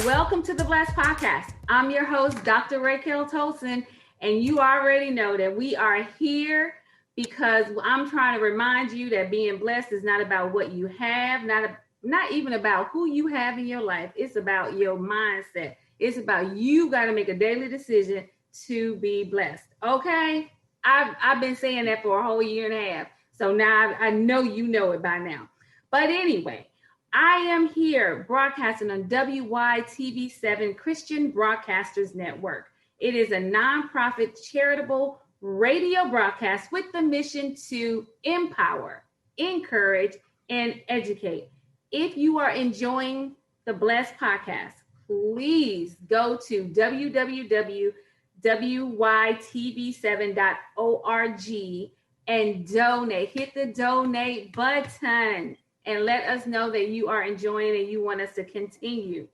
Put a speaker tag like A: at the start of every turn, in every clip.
A: Welcome to the Blessed Podcast. I'm your host, Dr. Raquel Tolson, and you already know that we are here because I'm trying to remind you that being blessed is not about what you have, not even about who you have in your life. It's about your mindset. It's about you got to make a daily decision to be blessed. Okay? I've been saying that for a whole year and a half. So now I know you know it by now. But anyway, I am here broadcasting on WYTV7 Christian Broadcasters Network. It is a nonprofit charitable radio broadcast with the mission to empower, encourage, and educate. If you are enjoying the Blessed Podcast, please go to www.wytv7.org and donate. Hit the donate button and let us know that you are enjoying and you want us to continue.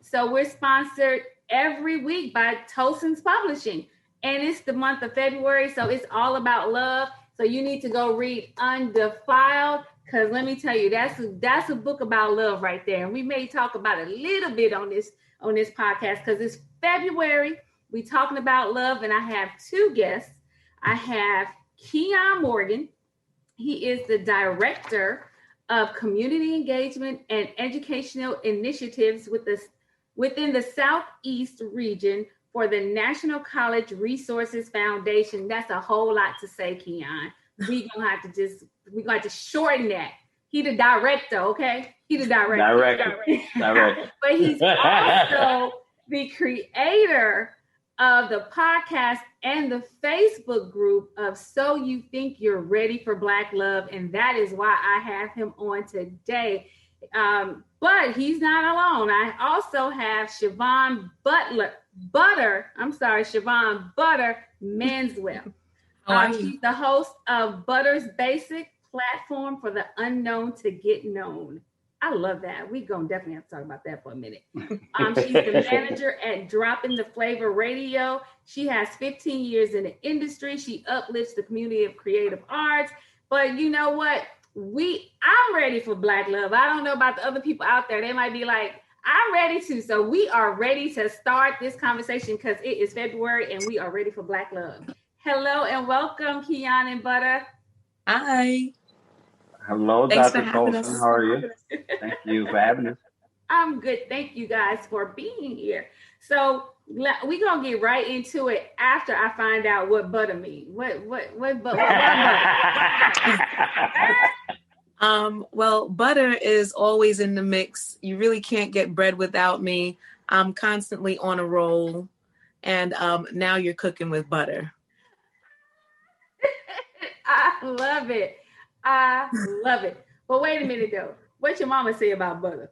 A: So we're sponsored every week by Tolson's Publishing, and it's the month of February, so it's all about love. So you need to go read Undefiled, because let me tell you, that's a book about love right there. And we may talk about it a little bit on this podcast because it's February. We're talking about love, and I have two guests. I have Keon Morgan. He is the director of community engagement and educational initiatives within the Southeast region for the National College Resources Foundation. That's a whole lot to say, Keon. We're gonna have to shorten that. He the director, okay? He the director.
B: Director.
A: But he's also the creator of the podcast and the Facebook group of So You Think You're Ready for Black Love. And that is why I have him on today. But he's not alone. I also have Siobhan Butter Manswell. She's the host of Butter's Basic Platform for the Unknown to Get Known. I love that. We're going to definitely have to talk about that for a minute. She's the manager at Dropping the Flavor Radio. She has 15 years in the industry. She uplifts the community of creative arts. But you know what? I'm ready for Black love. I don't know about the other people out there. They might be like, I'm ready to. So we are ready to start this conversation because it is February and we are ready for Black love. Hello and welcome, Keon and Butter.
C: Hi.
B: Hello, Dr. Tolson. How are you? Thank you for having us.
A: I'm good. Thank you guys for being here. So we're going to get right into it after I find out what butter means. What butter?
C: Well, butter is always in the mix. You really can't get bread without me. I'm constantly on a roll. And now you're cooking with butter.
A: I love it. But wait a minute, though. What's your mama say about butter?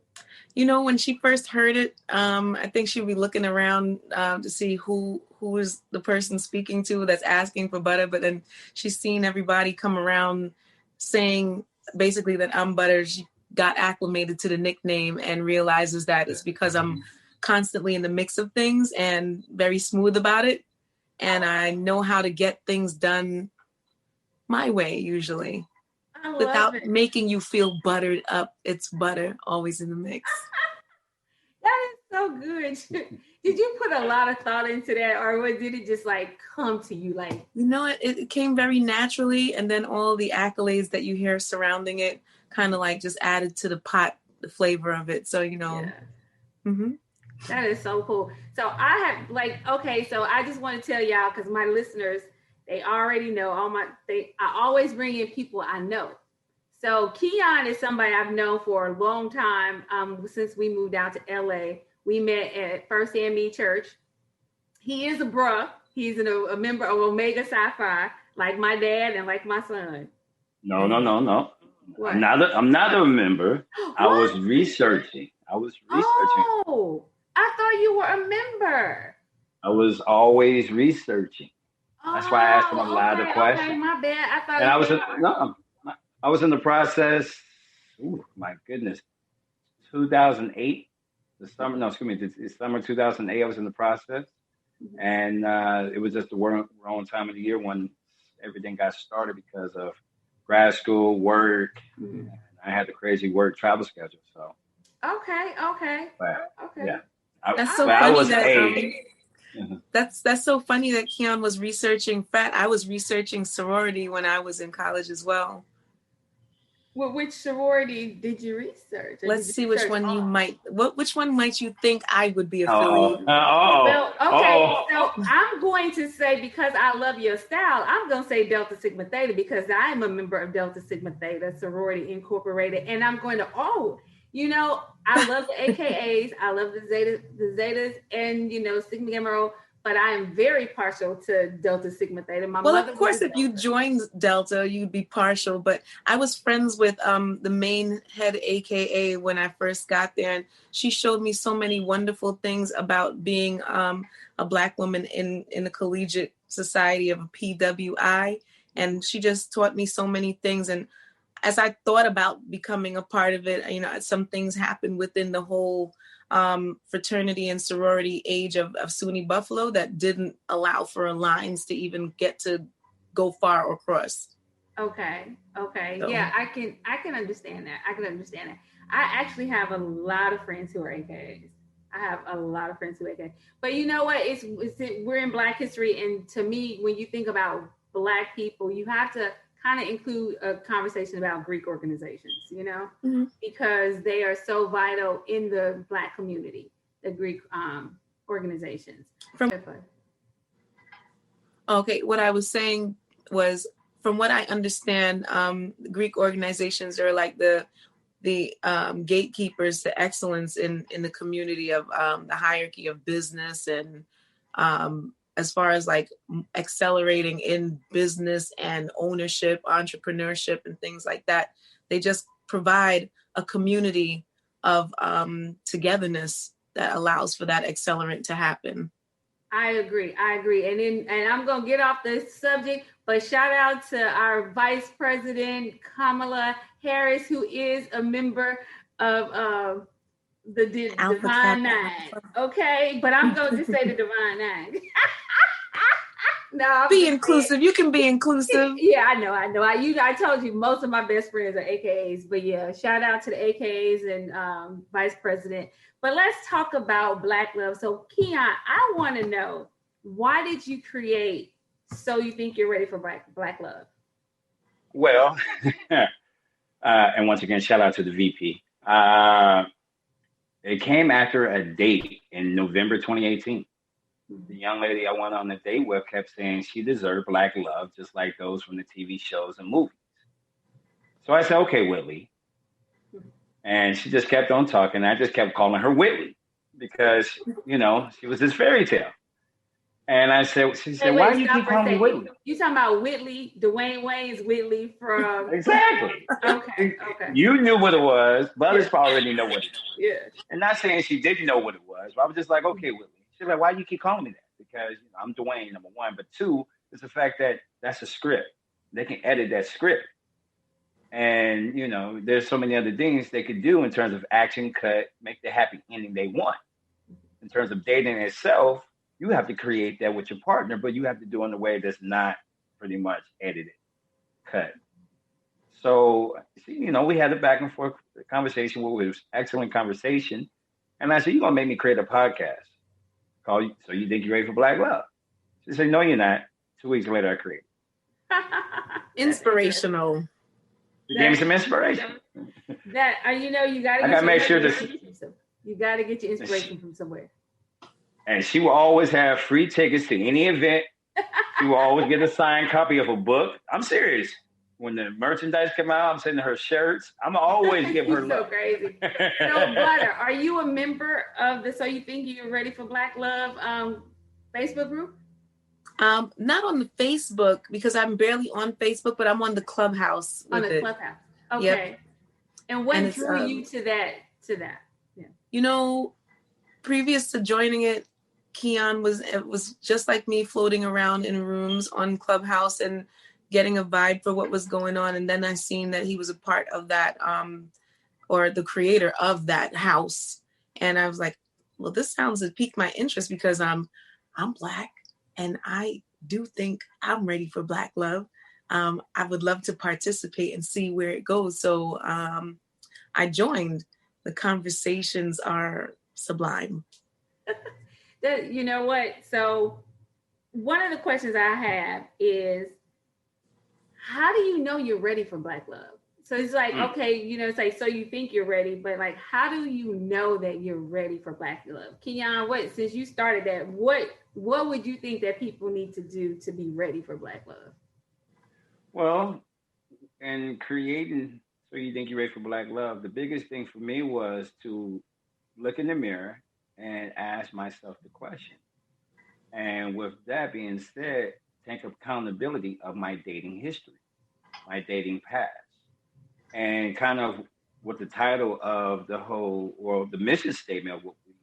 C: You know, when she first heard it, I think she'd be looking around to see who is the person speaking to that's asking for butter. But then she's seen everybody come around saying basically that I'm butter. She got acclimated to the nickname and realizes that it's because I'm constantly in the mix of things and very smooth about it. And I know how to get things done my way, usually. Without making you feel buttered up. It's butter always in the mix.
A: That is so good. Did you put a lot of thought into that, or did it just like come to you? Like,
C: you know, it came very naturally, and then all the accolades that you hear surrounding it kind of like just added to the pot, the flavor of it. So, you know. Yeah.
A: Mm-hmm. That is so cool. So I have so I just want to tell y'all, because my listeners, they already know I always bring in people I know. So Keon is somebody I've known for a long time. Since we moved out to LA, we met at First AME Church. He is a bruh. He's a member of Omega Psi Phi, like my dad and like my son.
B: No. What? I'm not a member. I was researching.
A: Oh, I thought you were a member.
B: I was always researching. That's why I asked him a lot of questions.
A: Okay, my bad. I thought
B: I was in the process. Oh my goodness, 2008. It's summer 2008. I was in the process, and it was just the wrong time of the year when everything got started because of grad school, work. I had the crazy work travel schedule. So
A: okay.
B: But,
A: Okay.
B: Yeah,
C: That's so
B: I
C: funny
B: was
C: that
B: 8.
C: that's so funny that Keon was researching frat. I was researching sorority when I was in college as well.
A: Well, which sorority did you research?
C: Let's see which one you might. Which one might you think I would be affiliated?
A: Well, okay. So I'm going to say, because I love your style, I'm going to say Delta Sigma Theta, because I am a member of Delta Sigma Theta Sorority Incorporated, and I'm going to I love the AKAs, I love the Zetas, and Sigma Gamma Rho. But I am very partial to Delta Sigma Theta.
C: Well, of course, if you joined Delta, you'd be partial. But I was friends with the main head AKA when I first got there. And she showed me so many wonderful things about being a Black woman in the collegiate society of a PWI. And she just taught me so many things. And as I thought about becoming a part of it, some things happened within the whole fraternity and sorority age of SUNY Buffalo that didn't allow for lines to even get to go far or cross.
A: Okay. So.
C: Yeah,
A: I can understand that. I actually have a lot of friends who are AKAs. But you know what? We're in Black history, and to me, when you think about Black people, you have to kind of include a conversation about Greek organizations,
C: mm-hmm.
A: because they are so vital in the Black community, the Greek organizations.
C: Okay, what I was saying was, from what I understand, Greek organizations are like the gatekeepers to excellence in the community of the hierarchy of business, and as far as like accelerating in business and ownership, entrepreneurship, and things like that. They just provide a community of togetherness that allows for that accelerant to happen.
A: I agree. And I'm going to get off the subject, but shout out to our Vice President, Kamala Harris, who is a member of the Divine Nine. Okay, but I'm going to just say the Divine Nine. No,
C: be inclusive. You can be inclusive.
A: Yeah, I know. I told you most of my best friends are AKAs, but yeah, shout out to the AKAs and Vice President. But let's talk about Black Love. So Keon, I want to know, why did you create So You Think You're Ready for Black Love?
B: Well, and once again, shout out to the VP. It came after a date in November 2018. The young lady I went on a date with kept saying she deserved Black love, just like those from the TV shows and movies. So I said, okay, Whitley. And she just kept on talking. I just kept calling her Whitley because, she was this fairy tale. And I said, she said, why do you keep calling me Whitley?
A: You talking about Whitley, Dwayne Wayne's Whitley from...
B: Exactly.
A: Okay.
B: You knew what it was. Butters already know what it is.
A: Yeah.
B: And not saying she didn't know what it was, but I was just like, okay, Whitley. She's like, why do you keep calling me that? Because I'm Dwayne, number one. But two, is the fact that that's a script. They can edit that script. And, there's so many other things they could do in terms of action, cut, make the happy ending they want. In terms of dating itself, you have to create that with your partner, but you have to do it in a way that's not pretty much edited, cut. So, we had a back and forth conversation, which was excellent conversation. And I said, you're going to make me create a podcast. Call you, So You Think You're Ready for Black Love? She said, no, you're not. 2 weeks later, I created.
C: Inspirational.
B: It gave me some inspiration.
A: You got to.
B: I got to make sure this.
A: You got to get your inspiration from somewhere.
B: And she will always have free tickets to any event. She will always get a signed copy of a book. I'm serious. When the merchandise come out, I'm sending her shirts. I'm always give her love.
A: So crazy. So, Butter, are you a member of the So You Think You're Ready for Black Love Facebook group?
C: Not on the Facebook, because I'm barely on Facebook, but I'm on the Clubhouse.
A: Clubhouse. Okay. Yep. And what drew you to that? Yeah.
C: Previous to joining it, Keon was just like me, floating around in rooms on Clubhouse and getting a vibe for what was going on. And then I seen that he was a part of that, or the creator of that house. And I was like, well, this sounds to pique my interest, because I'm Black and I do think I'm ready for Black love. I would love to participate and see where it goes. So I joined. The conversations are sublime.
A: That, you know what? So one of the questions I have is, how do you know you're ready for Black love? So it's like, okay, you know, it's like, so you think you're ready, but like, how do you know that you're ready for Black love? Kenyon, since you started that, what would you think that people need to do to be ready for Black love?
B: Well, and creating so you think you're ready for Black love, the biggest thing for me was to look in the mirror and ask myself the question. And with that being said, take accountability of my dating history, my dating past, and kind of what the title of the whole, or the mission statement of what we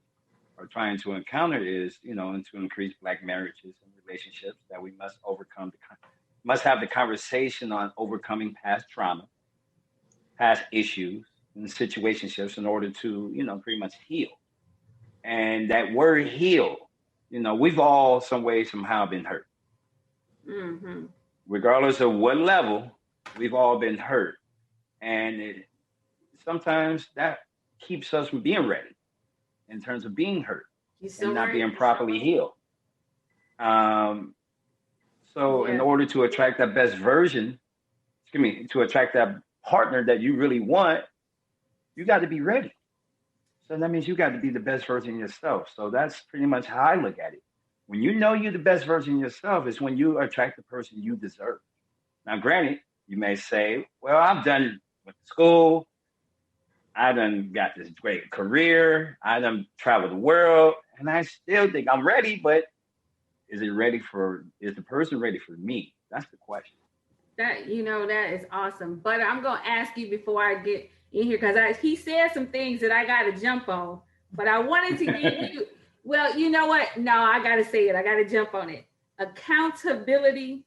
B: are trying to encounter is, you know, and to increase Black marriages and relationships, that we must must have the conversation on overcoming past trauma, past issues and situationships in order to, you know, pretty much heal. And that word heal, you know, we've all some way, somehow been hurt.
A: Mm-hmm.
B: Regardless of what level, we've all been hurt. And sometimes that keeps us from being ready in terms of being hurt and not being properly healed. So in order to attract that best version, to attract that partner that you really want, you got to be ready. So that means you got to be the best version of yourself. So that's pretty much how I look at it. When you know you're the best version of yourself is when you attract the person you deserve. Now, granted, you may say, well, I'm done with school. I done got this great career. I done traveled the world, and I still think I'm ready, but is the person ready for me? That's the question.
A: That, you know, that is awesome. But I'm going to ask you before I get in here, because he said some things that I got to jump on, but I wanted to give you, well, you know what? No, I got to say it. I got to jump on it. Accountability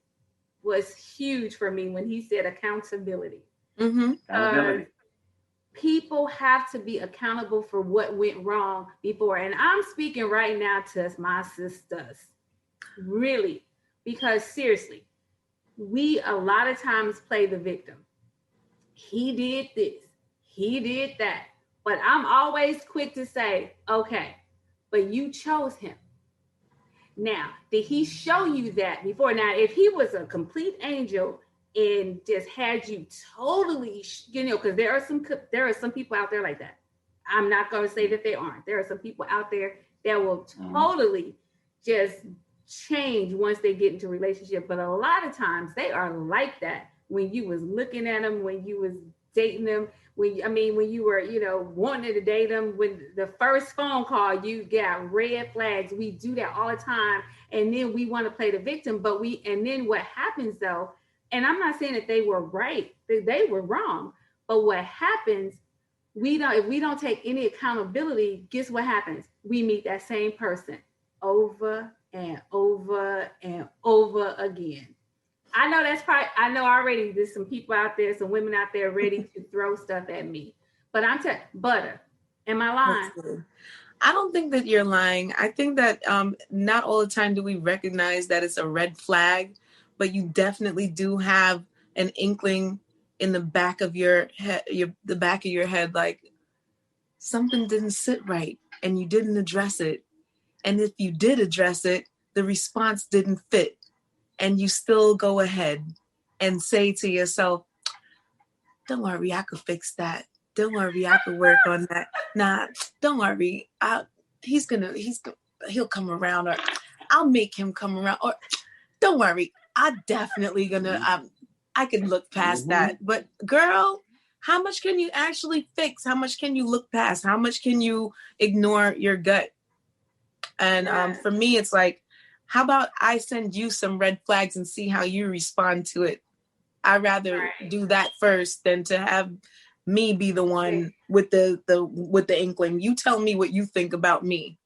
A: was huge for me when he said accountability.
C: Mm-hmm.
B: Accountability.
A: People have to be accountable for what went wrong before. And I'm speaking right now to my sisters, really, because seriously, we a lot of times play the victim. He did this, he did that. But I'm always quick to say, okay, but you chose him. Now, did he show you that before? Now, if he was a complete angel and just had you totally, you know, because there are some people out there like that. I'm not going to say that they aren't. There are some people out there that will totally just change once they get into a relationship. But a lot of times they are like that when you was looking at them, when you was dating them, when you were, you know, wanting to date them, when the first phone call, you got red flags. We do that all the time. And then we want to play the victim, and then what happens though, and I'm not saying that they were right, they were wrong. But what happens, if we don't take any accountability, guess what happens? We meet that same person over and over and over again. I know already there's some people out there, some women out there ready to throw stuff at me. But I'm telling Butter, am I lying?
C: I don't think that you're lying. I think that not all the time do we recognize that it's a red flag, but you definitely do have an inkling in the back of your head, the back of your head, like something didn't sit right and you didn't address it. And if you did address it, the response didn't fit. And you still go ahead and say to yourself, don't worry, I could fix that. Don't worry, I could work on that. Nah, don't worry. He'll come around, or I'll make him come around, or don't worry, I definitely I can look past that. But girl, how much can you actually fix? How much can you look past? How much can you ignore your gut? And for me, it's like, how about I send you some red flags and see how you respond to it? I'd rather do that first than to have me be the one with the inkling. You tell me what you think about me.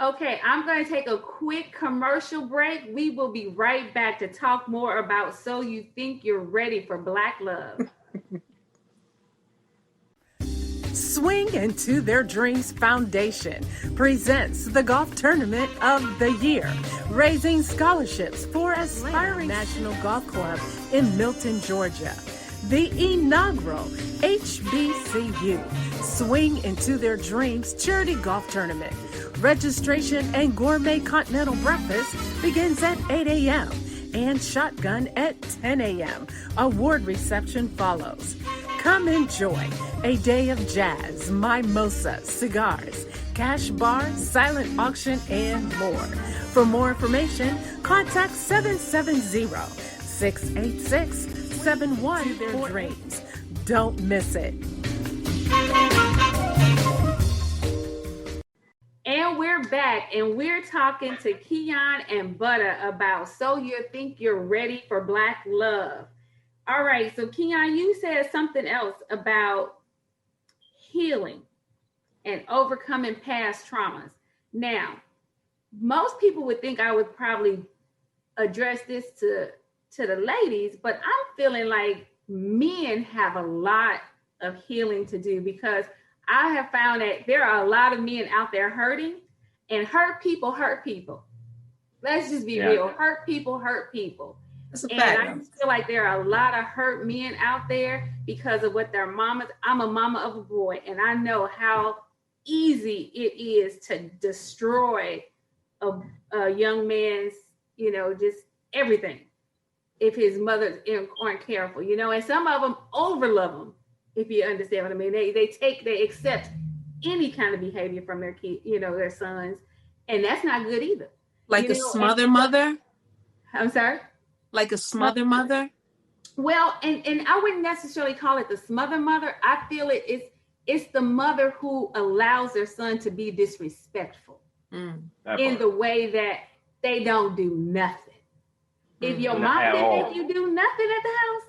A: Okay, I'm going to take a quick commercial break. We will be right back to talk more about So You Think You're Ready for Black Love.
D: Swing Into Their Dreams Foundation presents the Golf Tournament of the Year, raising scholarships for aspiring National Golf Club in Milton, Georgia. the inaugural HBCU Swing Into Their Dreams Charity Golf Tournament. Registration and gourmet continental breakfast begins at 8 a.m. and shotgun at 10 a.m. Award reception follows. Come enjoy a day of jazz, mimosa, cigars, cash bar, silent auction, and more. For more information, contact 770-686-71 their dreams. Don't miss it.
A: And we're back, and we're talking to Keon and Butter about So You Think You're Ready for Black Love. All right, so Keon, you said something else about healing and overcoming past traumas. Now, most people would think I would probably address this to the ladies, but I'm feeling like men have a lot of healing to do, because I have found that there are a lot of men out there hurting, and hurt people hurt people. Let's just be real. Hurt people hurt people.
C: That's a
A: and
C: fact.
A: I just feel like there are a lot of hurt men out there because of what their mamas. I'm a mama of a boy, and I know how easy it is to destroy a young man's, just everything if his mothers aren't careful, and some of them overlove them, if you understand what I mean. They accept any kind of behavior from their kid, their sons, and that's not good either.
C: Like a smother mother?
A: I'm sorry?
C: Like a smother mother?
A: Well, and I wouldn't necessarily call it the smother mother. I feel it's the mother who allows their son to be disrespectful in the way that they don't do nothing. If your mom didn't make you do nothing at the house,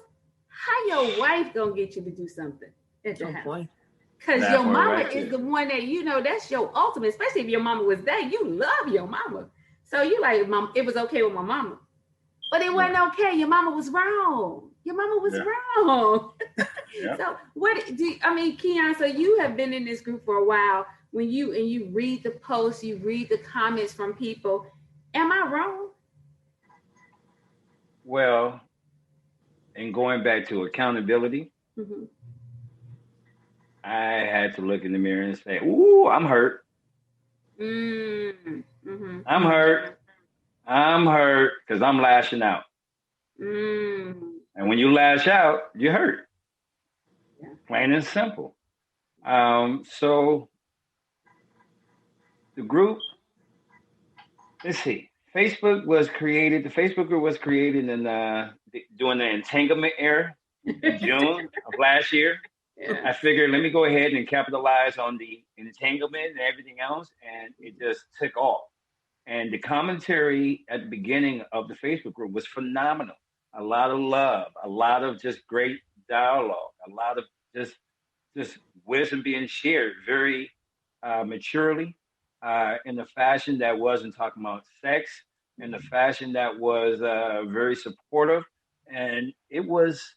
A: how your wife gonna get you to do something at the house? Because your mama is the one that, that's your ultimate, especially if your mama was there. You love your mama. So you like, Mom, it was okay with my mama. But it wasn't okay. Your mama was wrong. Your mama was wrong. So Keon, so you have been in this group for a while. When you read the posts, you read the comments from people. Am I wrong?
B: Well, and going back to accountability, I had to look in the mirror and say, ooh, I'm hurt. I'm hurt. I'm hurt because I'm lashing out. And when you lash out, you hurt. Plain and simple. So the group, let's see. The Facebook group was created in during the entanglement era in June of last year. I figured, let me go ahead and capitalize on the entanglement and everything else, and it just took off. And the commentary at the beginning of the Facebook group was phenomenal. A lot of love, a lot of just great dialogue, a lot of just wisdom being shared very maturely, in the fashion that wasn't talking about sex, in the fashion that was very supportive, and it was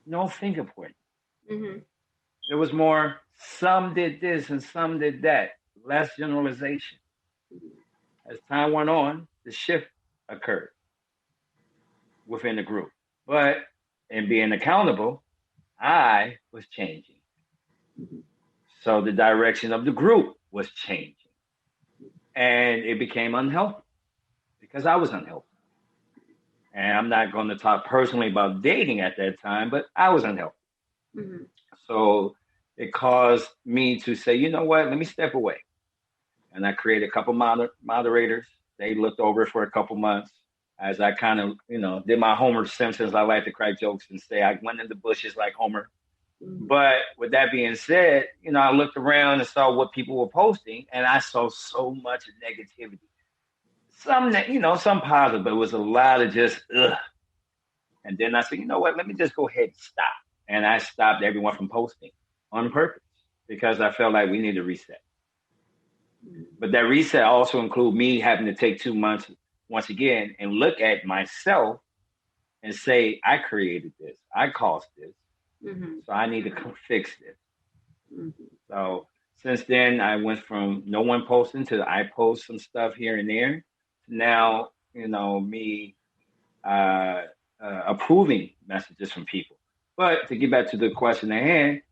B: no finger pointing. It was more, some did this and some did that, less generalization. As time went on, the shift occurred within the group. But in being accountable, I was changing. So the direction of the group was changing. And it became unhealthy because I was unhealthy. And I'm not going to talk personally about dating at that time, but I was unhealthy. So it caused me to say, you know what, let me step away. And I created a couple moderators. They looked over it for a couple months as I kind of, did my Homer Simpsons. I like to crack jokes and say I went in the bushes like Homer. But with that being said, I looked around and saw what people were posting, and I saw so much negativity. Some positive, but it was a lot of just, ugh. And then I said, you know what, let me just go ahead and stop. And I stopped everyone from posting on purpose because I felt like we need to reset. But that reset also included me having to take 2 months once again and look at myself and say, I created this, I caused this, so I need to fix this. So since then, I went from no one posting to I post some stuff here and there. Now, me approving messages from people. But to get back to the question at hand,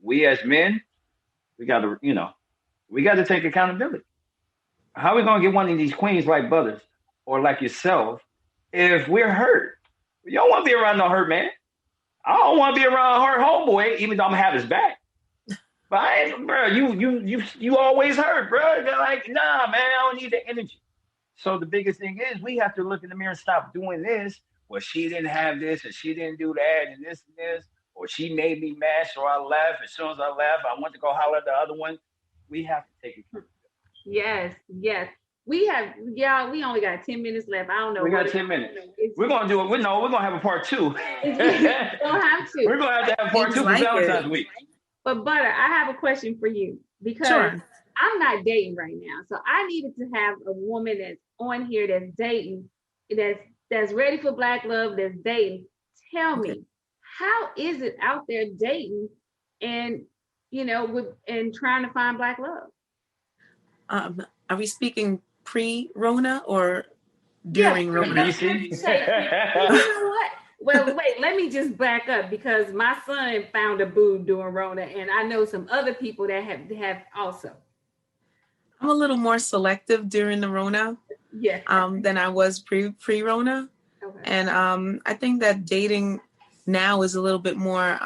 B: we as men, we got to, we got to take accountability. How are we going to get one of these queens like Butters or like yourself if we're hurt? You don't want to be around no hurt man. I don't want to be around a hurt homeboy, even though I'm gonna have his back. But I ain't, bro, you always hurt, bro. They're like, nah, man, I don't need the energy. So the biggest thing is we have to look in the mirror and stop doing this. Well, she didn't have this, and she didn't do that, and this, or she made me mad, so I left. As soon as I left, I went to go holler at the other one. We have to take it.
A: Yes. We only got 10 minutes left. I don't know.
B: We got 10 minutes. We're gonna do it. We're gonna have a part 2.
A: We don't have to.
B: We're gonna have to have part 2 for Valentine's week.
A: But Butter, I have a question for you because I'm not dating right now. So I needed to have a woman that's on here that's dating, that's ready for black love, that's dating. Tell me, how is it out there dating and and trying to find black love?
C: Are we speaking pre-Rona or during Rona?
A: You know what? Well, wait, let me just back up because my son found a boo during Rona, and I know some other people that have also.
C: I'm a little more selective during the Rona than I was pre-Rona. Okay. And I think that dating now is a little bit more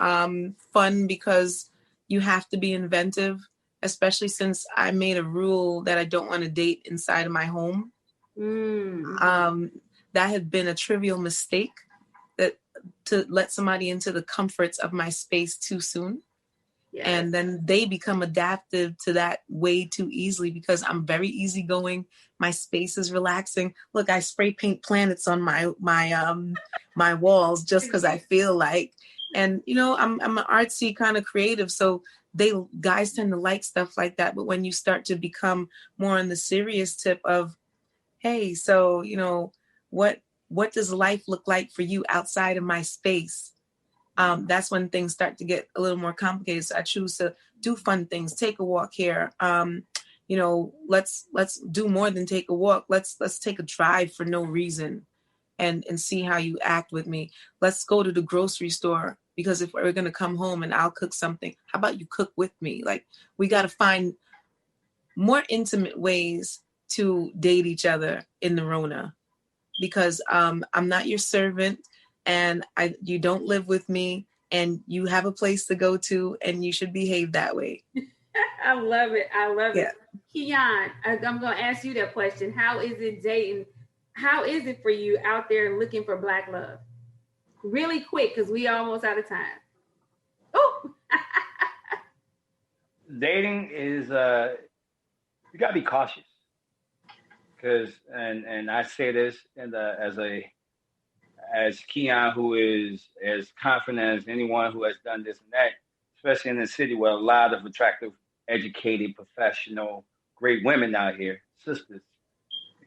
C: fun because you have to be inventive, especially since I made a rule that I don't want to date inside of my home. That had been a trivial mistake, that to let somebody into the comforts of my space too soon. Yes. And then they become adaptive to that way too easily because I'm very easygoing. My space is relaxing. Look, I spray paint planets on my walls just because I feel like. And I'm an artsy kind of creative, so guys tend to like stuff like that. But when you start to become more on the serious tip of, hey, so what does life look like for you outside of my space? That's when things start to get a little more complicated. So I choose to do fun things, take a walk here. Let's do more than take a walk. Let's take a drive for no reason and see how you act with me. Let's go to the grocery store because if we're going to come home and I'll cook something, how about you cook with me? Like, we got to find more intimate ways to date each other in the Rona because I'm not your servant. And you don't live with me, and you have a place to go to, and you should behave that way.
A: I love it. Keon, I'm going to ask you that question. How is it dating? How is it for you out there looking for black love? Really quick, because we almost out of time. Oh,
B: dating is you got to be cautious because, and I say this as Keon, who is as confident as anyone who has done this and that, especially in the city where a lot of attractive, educated, professional, great women out here, sisters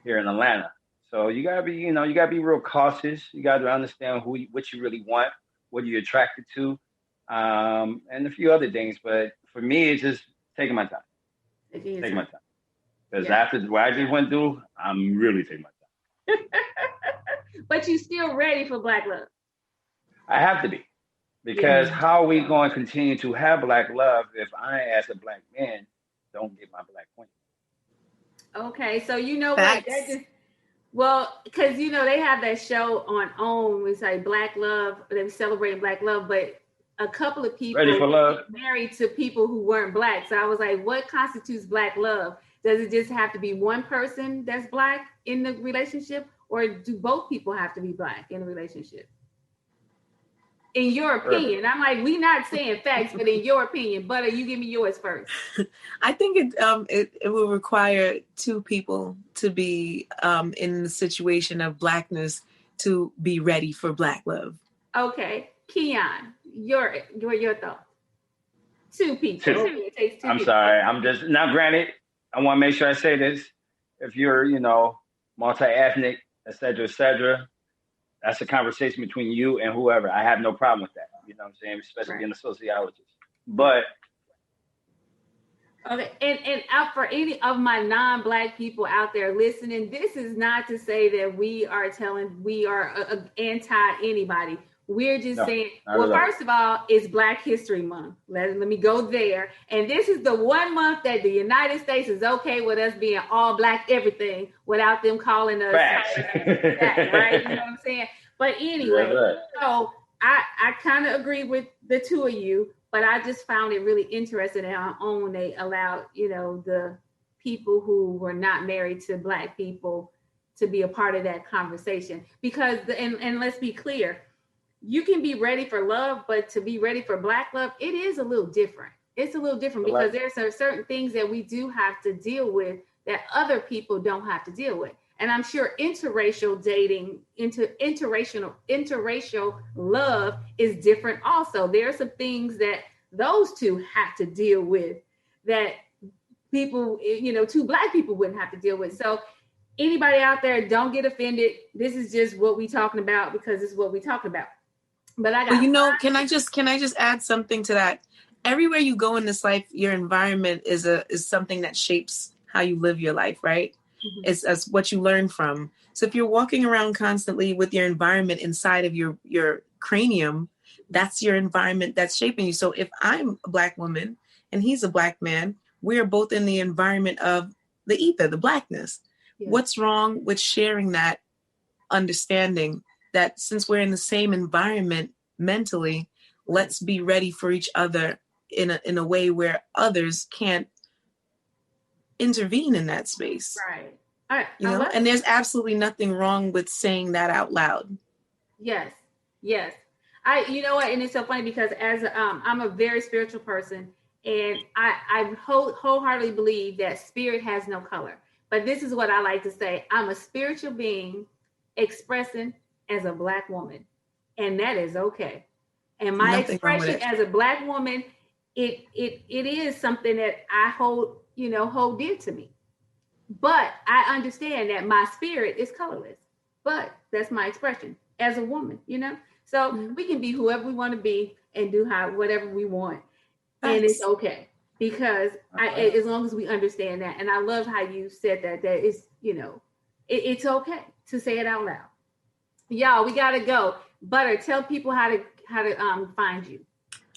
B: here in Atlanta. So you gotta be, real cautious. You gotta understand what you really want, what you're attracted to, and a few other things. But for me, it's just taking my time. Taking my time. Because after what I just went through, I'm really taking my time.
A: But you still ready for black love?
B: I have to be. Because how are we going to continue to have black love if I, as a black man, don't get my black queen?
A: Okay, so what? Because they have that show on OWN. It's like Black Love. They're celebrating black love, but a couple of people
B: ready for love
A: married to people who weren't black. So I was like, what constitutes black love? Does it just have to be one person that's black in the relationship? Or do both people have to be black in a relationship? In your opinion, I'm like, we not saying facts, but in your opinion, Butter, you give me yours first.
C: I think it will require two people to be in the situation of blackness to be ready for black love.
A: Okay, Keon, your thoughts. Two people. It takes two
B: I'm
A: people.
B: Sorry, I'm just now. Granted, I want to make sure I say this. If you're, multi-ethnic, et cetera, that's a conversation between you and whoever. I have no problem with that. You know what I'm saying? Especially being a sociologist. But
A: okay, and out for any of my non-black people out there listening, this is not to say that we are anti anybody. We're just saying,
B: not
A: well,
B: at all.
A: first of all, it's Black History Month. Let me go there. And this is the one month that the United States is okay with us being all Black everything without them calling us
B: Facts.
A: that, right? You know what I'm saying? But anyway,
B: Right.
A: so I kind of agree with the two of you, but I just found it really interesting in our own they allowed, the people who were not married to Black people to be a part of that conversation. Because, and let's be clear, you can be ready for love, but to be ready for Black love, it is a little different. It's a little different because there's certain things that we do have to deal with that other people don't have to deal with. And I'm sure interracial dating, interracial love is different also. There are some things that those two have to deal with that people, two Black people wouldn't have to deal with. So anybody out there, don't get offended. This is just what we talking about because it's what we talking about. But I got
C: can I just add something to that? Everywhere you go in this life, your environment is something that shapes how you live your life, right? Mm-hmm. It's what you learn from. So if you're walking around constantly with your environment inside of your cranium, that's your environment that's shaping you. So if I'm a Black woman and he's a Black man, we're both in the environment of the ether, the Blackness. Yeah. What's wrong with sharing that understanding that since we're in the same environment mentally, let's be ready for each other in a way where others can't intervene in that space.
A: Right.
C: And there's absolutely nothing wrong with saying that out loud.
A: Yes. You know what? And it's so funny because as I'm a very spiritual person, and I wholeheartedly believe that spirit has no color. But this is what I like to say. I'm a spiritual being expressing as a Black woman, and that is okay. And my expression as a Black woman, it is something that I hold dear to me. But I understand that my spirit is colorless. But that's my expression as a woman, So we can be whoever we want to be and do whatever we want. And it's okay. Because as long as we understand that, and I love how you said that is, it's okay to say it out loud. Y'all, we gotta go. Butter, tell people how to find you.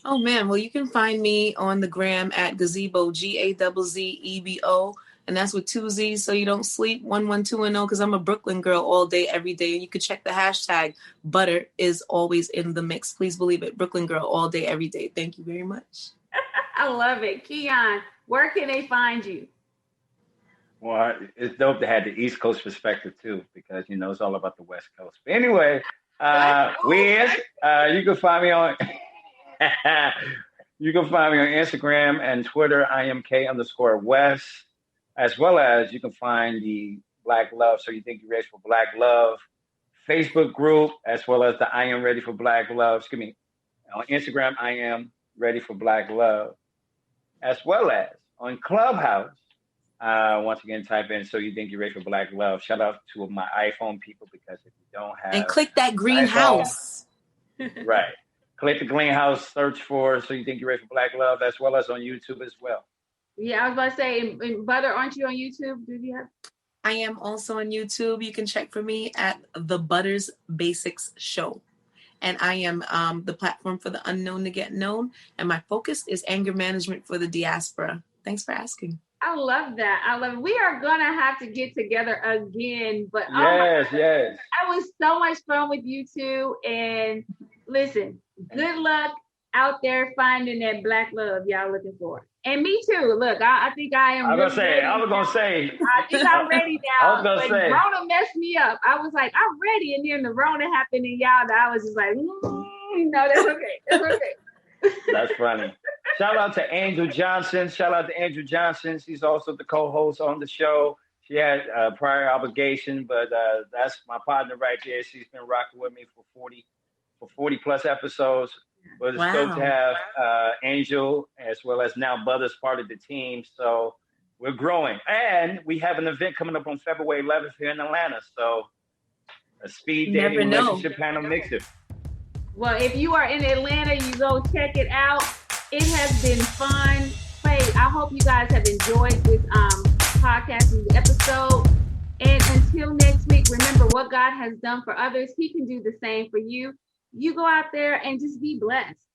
C: Oh man, well you can find me on the gram at Gazebo, GAZZEBO, and that's with 2 Z's so you don't sleep. 11210 because I'm a Brooklyn girl all day, every day. And you can check the hashtag Butter is always in the mix. Please believe it, Brooklyn girl all day, every day. Thank you very much.
A: I love it. Keon, where can they find you?
B: Well, it's dope to have the East Coast perspective too, because it's all about the West Coast. But anyway, you can find me on Instagram and Twitter. I am K_West, as well as you can find the Black Love. So you think you're ready for Black Love Facebook group, as well as the I Am Ready for Black Love. Excuse me, on Instagram, I Am Ready for Black Love, as well as on Clubhouse. Once again, type in So You Think You're Ready for Black Love. Shout out to my iPhone people, because if you don't have,
C: and click that green house.
B: Right. Click the green house, search for So You Think You're Ready for Black Love, as well as on YouTube as well.
A: Yeah, I was about to say, and Butter, aren't you on YouTube? Do you have?
C: I am also on YouTube. You can check for me at The Butters Basics Show. And I am the platform for the unknown to get known. And my focus is anger management for the diaspora. Thanks for asking.
A: I love that. I love it. We are going to have to get together again. But
B: yes.
A: That was so much fun with you two. And listen, good luck out there finding that Black love y'all looking for. And me too. Look, I think I am.
B: I was going to say.
A: I think I'm ready now.
B: I was going to say.
A: Rona messed me up. I was like, I'm ready. And then the Rona happened and I was just like, no, that's okay. That's okay.
B: That's funny. Shout out to Angel Johnson. She's also the co-host on the show. She had a prior obligation, but that's my partner right there. She's been rocking with me for 40 plus episodes. But it's dope to have Angel, as well as now Butter's part of the team. So we're growing. And we have an event coming up on February 11th here in Atlanta. So a speed dating relationship panel mixer.
A: Well, if you are in Atlanta, you go check it out. It has been fun. I hope you guys have enjoyed this podcast episode. And until next week, remember what God has done for others, He can do the same for you. you go out there and just be blessed.